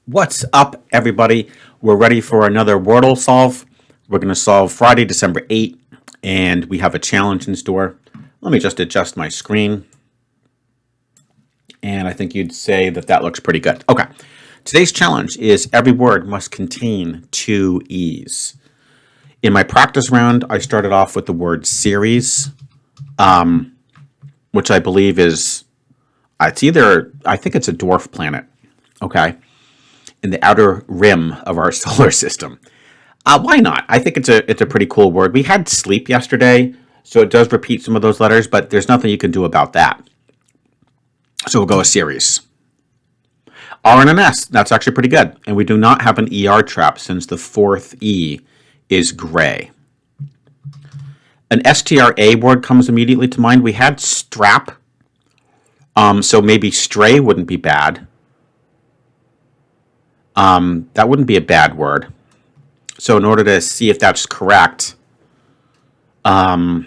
What's up, everybody? We're ready for another Wordle solve. We're going to solve Friday, December 8th, and we have a challenge in store. Let me just adjust my screen, and I think you'd say that that looks pretty good. Okay, today's challenge is every word must contain two E's. In my practice round, I started off with the word series, which I believe is, I think it's a dwarf planet, okay, in the outer rim of our solar system. Why not? I think it's a pretty cool word. We had sleep yesterday, so it does repeat some of those letters, but there's nothing you can do about that. So we'll go a series. R and an S, that's actually pretty good. And we do not have an ER trap since the fourth E is gray. An STRA word comes immediately to mind. We had strap, so maybe stray wouldn't be bad. That wouldn't be a bad word. So in order to see if that's correct, I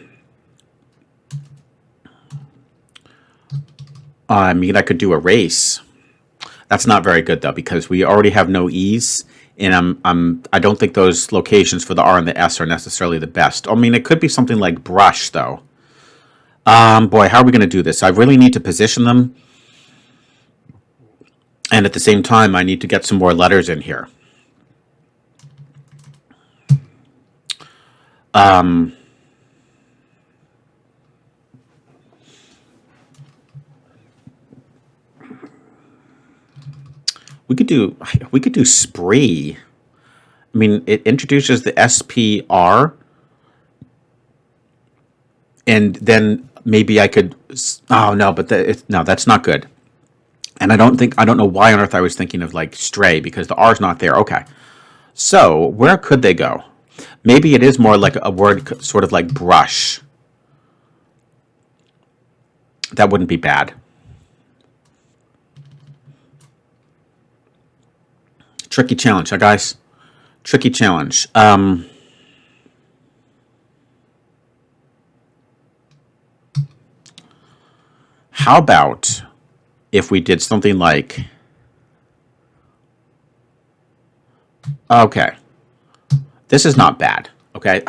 could do erase. That's not very good though because we already have no E's, and I don't think those locations for the R and the S are necessarily the best. I mean, it could be something like brush though. Boy, how are we going to do this? I really need to position them, and at the same time, I need to get some more letters in here. We could do spree. I mean, it introduces the SPR, and then maybe I could. Oh no, but no, that's not good. And I don't know why on earth I was thinking of like stray because the R's not there. Okay, so where could they go? Maybe it is more like a word, sort of like brush. That wouldn't be bad. Tricky challenge, huh, guys? Tricky challenge. How about if we did something like, okay, this is not bad, okay?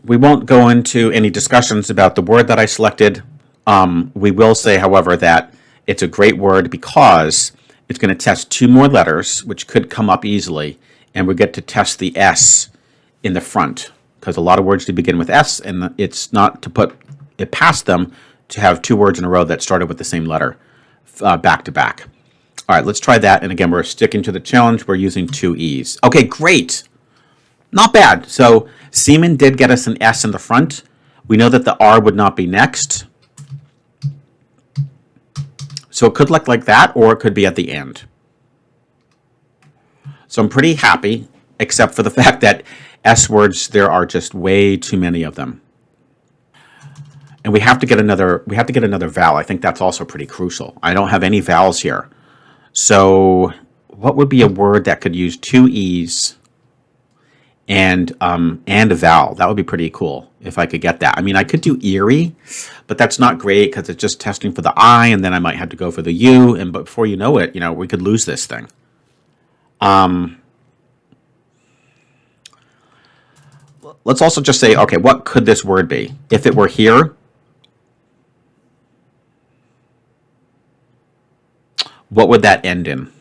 We won't go into any discussions about the word that I selected. We will say, however, that it's a great word because it's going to test two more letters, which could come up easily, and we get to test the S in the front because a lot of words do begin with S, and it's not to put it past them to have two words in a row that started with the same letter back to back. All right, let's try that. And again, we're sticking to the challenge. We're using two E's. Okay, great. Not bad. So semen did get us an S in the front. We know that the R would not be next. So it could look like that, or it could be at the end. So I'm pretty happy, except for the fact that S words, there are just way too many of them. And we have to get another vowel. I think that's also pretty crucial. I don't have any vowels here. So what would be a word that could use two E's and a vowel? That would be pretty cool if I could get that. I mean, I could do eerie, but that's not great because it's just testing for the I, and then I might have to go for the U, and before you know it, we could lose this thing. Let's also just say, okay, what could this word be? If it were here, what would that end in?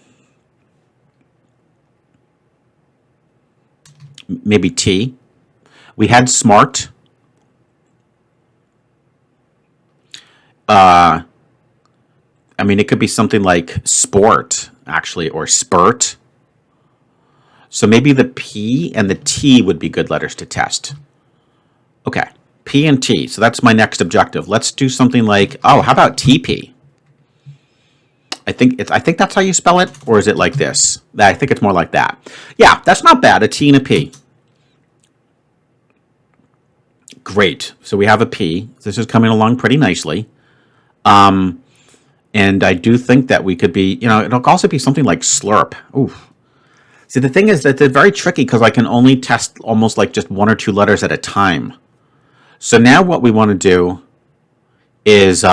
Maybe T. We had smart. I mean, it could be something like sport, actually, or spurt. So maybe the P and the T would be good letters to test. Okay, P and T. So that's my next objective. Let's do something like, oh, how about TP? I think that's how you spell it, or is it like this? I think it's more like that. Yeah, that's not bad. A T and a P. Great. So we have a P. This is coming along pretty nicely. And I do think that we could be, it'll also be something like slurp. Ooh. See, the thing is that they're very tricky because I can only test almost like just one or two letters at a time. So now what we want to do is,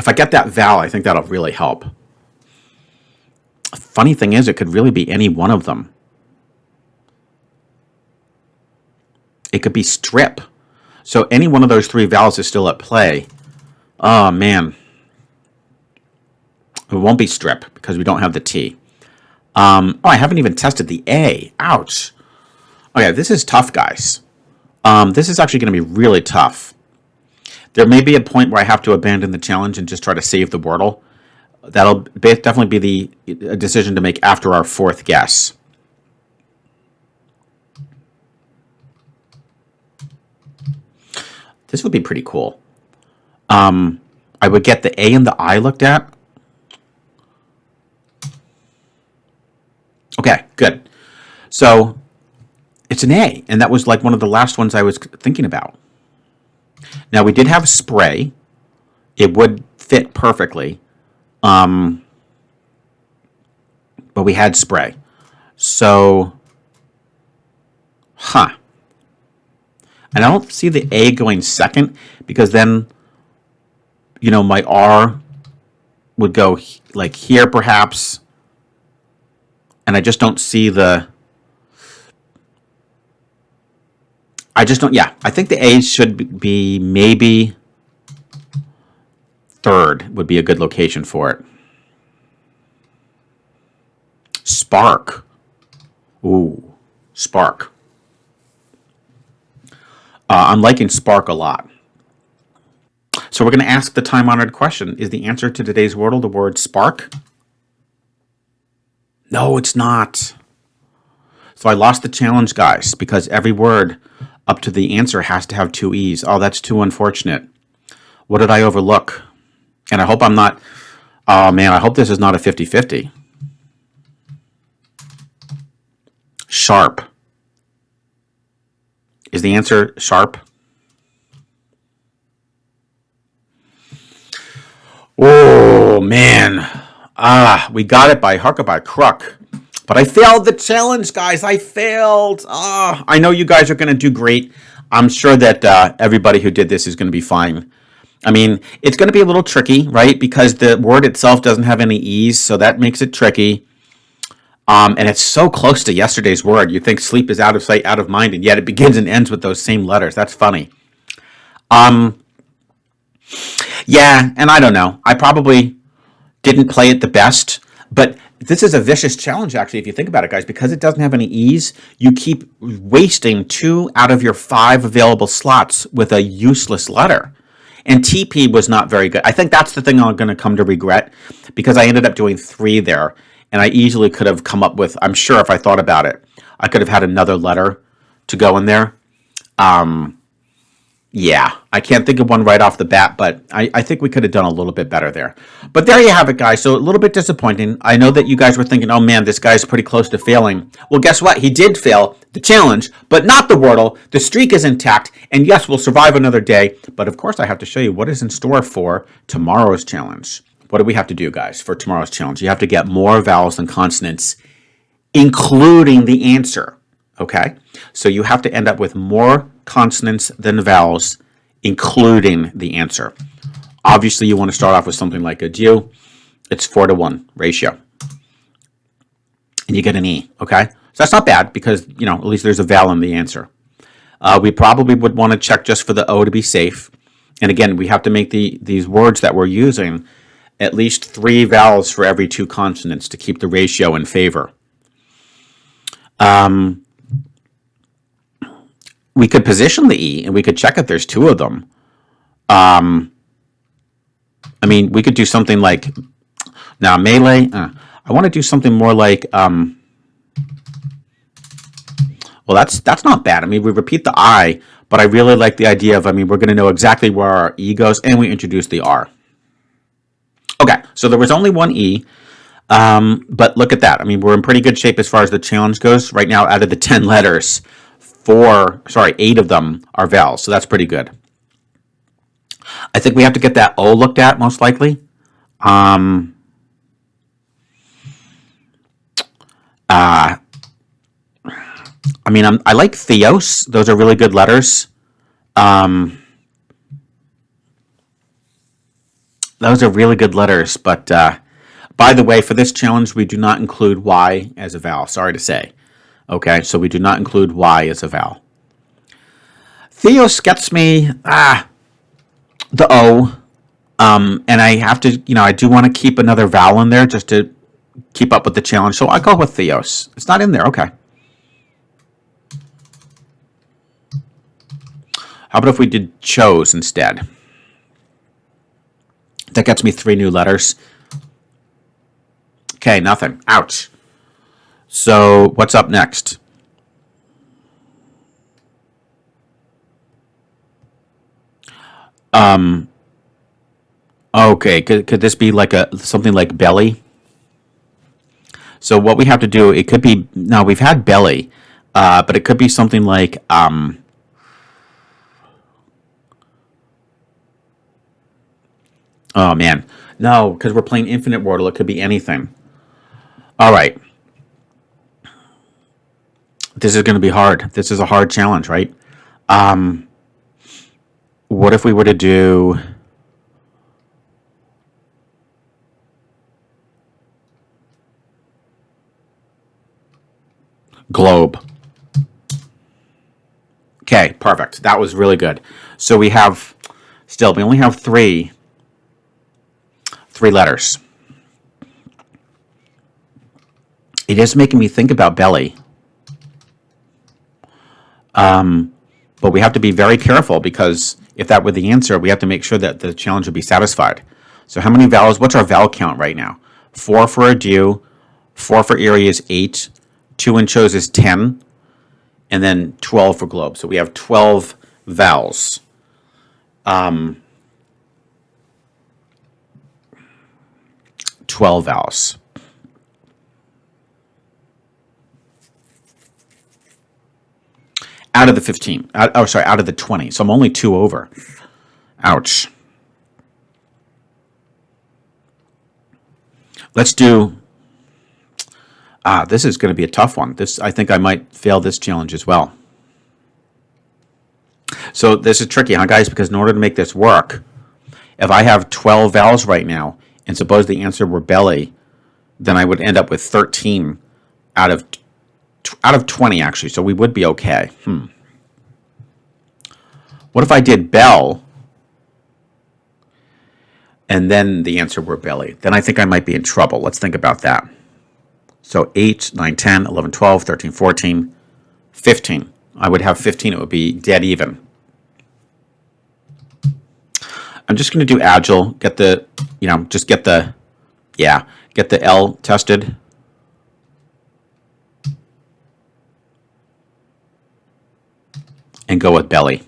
If I get that vowel, I think that'll really help. Funny thing is, it could really be any one of them. It could be strip. So any one of those three vowels is still at play. Oh, man. It won't be strip because we don't have the T. I haven't even tested the A. Ouch. Okay, this is tough, guys. This is actually going to be really tough. There may be a point where I have to abandon the challenge and just try to save the Wordle. That'll definitely be a decision to make after our fourth guess. This would be pretty cool. I would get the A and the I looked at. Okay, good. So it's an A, and that was like one of the last ones I was thinking about. Now, we did have spray. It would fit perfectly. But we had spray. So, And I don't see the A going second because then, my R would go like here perhaps. And I just don't see I think the A should be maybe third would be a good location for it. Spark. Ooh, spark. I'm liking spark a lot. So we're going to ask the time-honored question. Is the answer to today's Wordle the word spark? No, it's not. So I lost the challenge, guys, because every word up to the answer has to have two E's. Oh, that's too unfortunate. What did I overlook? And I hope I'm not... Oh, man, I hope this is not a 50-50. Sharp. Is the answer sharp? Oh, man. We got it by hook or by crook. But I failed the challenge, guys. I failed. I know you guys are going to do great. I'm sure that everybody who did this is going to be fine. I mean, it's going to be a little tricky, right? Because the word itself doesn't have any E's, so that makes it tricky. And it's so close to yesterday's word. You think sleep is out of sight, out of mind, and yet it begins and ends with those same letters. That's funny. Yeah, and I don't know. I probably didn't play it the best, but this is a vicious challenge, actually, if you think about it, guys. Because it doesn't have any E's, you keep wasting 2 out of your 5 available slots with a useless letter. And TP was not very good. I think that's the thing I'm going to come to regret, because I ended up doing 3 there, and I easily could have come up with, I'm sure if I thought about it, I could have had another letter to go in there. Yeah, I can't think of one right off the bat, but I think we could have done a little bit better there. But there you have it, guys. So a little bit disappointing. I know that you guys were thinking, oh man, this guy's pretty close to failing. Well, guess what? He did fail the challenge, but not the Wordle. The streak is intact, and yes, we'll survive another day. But of course, I have to show you what is in store for tomorrow's challenge. What do we have to do, guys, for tomorrow's challenge? You have to get more vowels than consonants, including the answer. Okay? So you have to end up with more consonants than vowels, including the answer. Obviously, you want to start off with something like adieu. It's 4-to-1 ratio. And you get an E, okay? So that's not bad because, at least there's a vowel in the answer. We probably would want to check just for the O to be safe. And again, we have to make these words that we're using at least 3 vowels for every 2 consonants to keep the ratio in favor. We could position the E, and we could check if there's 2 of them. We could do something like, now melee, I want to do something more like, well, that's not bad. We repeat the I, but I really like the idea of, we're going to know exactly where our E goes, and we introduce the R. Okay, so there was only 1 E, but look at that. We're in pretty good shape as far as the challenge goes. Right now, out of the 10 letters, 8 of them are vowels, so that's pretty good. I think we have to get that O looked at, most likely. I like Theos. Those are really good letters. Those are really good letters, but by the way, for this challenge, we do not include Y as a vowel. Sorry to say. Okay, so we do not include Y as a vowel. Theos gets me the O, and I have to, I do want to keep another vowel in there just to keep up with the challenge. So I'll go with Theos. It's not in there. Okay. How about if we did chose instead? That gets me 3 new letters. Okay, nothing. Ouch. So what's up next? Okay, could this be like something like belly? So what we have to do, it could be, now we've had belly, but it could be something like, oh man, no, because we're playing infinite Wordle, it could be anything. All right. This is going to be hard. This is a hard challenge, right? What if we were to do globe? Okay, perfect. That was really good. So we have, still, we only have three letters. It is making me think about belly. But we have to be very careful because if that were the answer, we have to make sure that the challenge would be satisfied. So how many vowels? What's our vowel count right now? 4 for adieu, 4 for Erie is 8, 2 in chose is 10, and then 12 for globe. So we have 12 vowels. 12 vowels. Out of the 15. Out of the 20. So I'm only 2 over. Ouch. Let's do... this is going to be a tough one. I think I might fail this challenge as well. So this is tricky, huh, guys? Because in order to make this work, if I have 12 vowels right now, and suppose the answer were belly, then I would end up with 13 out of 20, actually. So we would be okay. What if I did bell, and then the answer were belly? Then I think I might be in trouble. Let's think about that. So 8, 9, 10, 11, 12, 13, 14, 15. I would have 15. It would be dead even. I'm just going to do agile, get the, get the L tested. And go with belly.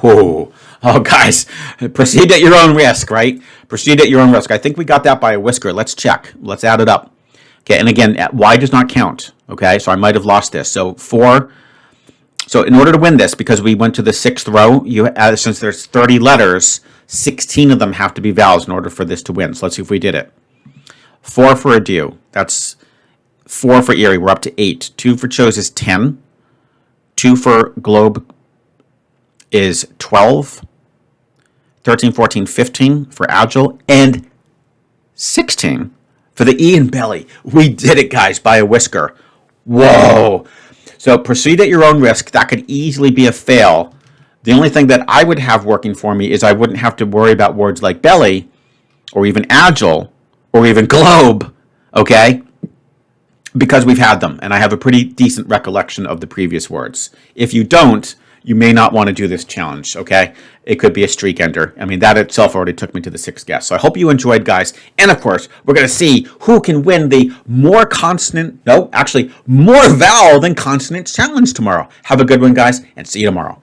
Whoa. Oh, guys, proceed at your own risk, right? Proceed at your own risk. I think we got that by a whisker. Let's check. Let's add it up. Okay, and again, Y does not count. Okay, so I might have lost this. So 4. So in order to win this, because we went to the 6th row, since there's 30 letters, 16 of them have to be vowels in order for this to win. So let's see if we did it. 4 for adieu. That's 4 for Erie. We're up to 8. 2 for chose is 10. 2 for globe is 12. 13, 14, 15 for agile. And 16 for the E in belly. We did it, guys, by a whisker. Whoa. So proceed at your own risk. That could easily be a fail. The only thing that I would have working for me is I wouldn't have to worry about words like belly or even agile or even globe, okay? Because we've had them, and I have a pretty decent recollection of the previous words. If you don't, you may not want to do this challenge, okay? It could be a streak ender. I mean, that itself already took me to the 6th guess. So I hope you enjoyed, guys. And of course, we're going to see who can win the more vowel than consonant challenge tomorrow. Have a good one, guys, and see you tomorrow.